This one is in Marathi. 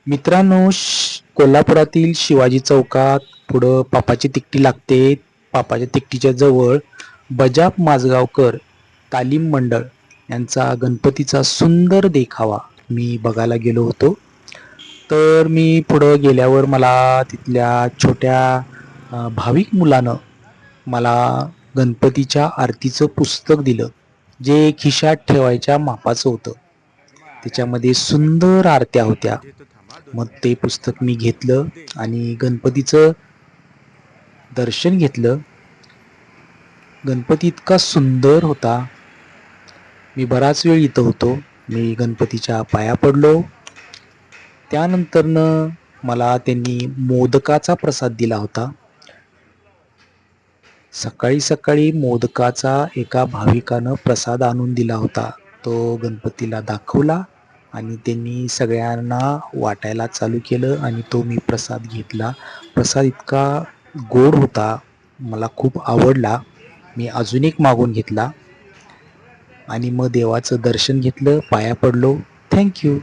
मित्रांनो, कोल्हापुरातील शिवाजी चौकात पुढं पापाची तिकटी लागते. पापाच्या तिकटीच्या जवळ बजाप माजगावकर तालीम मंडळ यांचा गणपतीचा सुंदर देखावा मी बघायला गेलो होतो. तर मी पुढं गेल्यावर मला तिथल्या छोट्या भाविक मुलानं मला गणपतीच्या आरतीचं पुस्तक दिलं, जे खिशात ठेवायच्या मापाचं होतं. त्याच्यामध्ये सुंदर आरत्या होत्या. मग ते पुस्तक मी घेतलं आणि गणपतीचं दर्शन घेतलं. गणपती इतका सुंदर होता. मी बराच वेळ इथं होतो. मी गणपतीच्या पाया पडलो. त्यानंतरनं मला त्यांनी मोदकाचा प्रसाद दिला होता. सकाळी सकाळी मोदकाचा एका भाविकानं प्रसाद आणून दिला होता. तो गणपतीला दाखवला आणि त्यांनी सगळ्यांना वाटायला चालू केलं आणि तो मी प्रसाद घेतला. प्रसाद इतका गोड होता, मला खूप आवडला. मी अजून एक मागून घेतला आणि मग देवाचं दर्शन घेतलं, पाया पडलो. Thank you.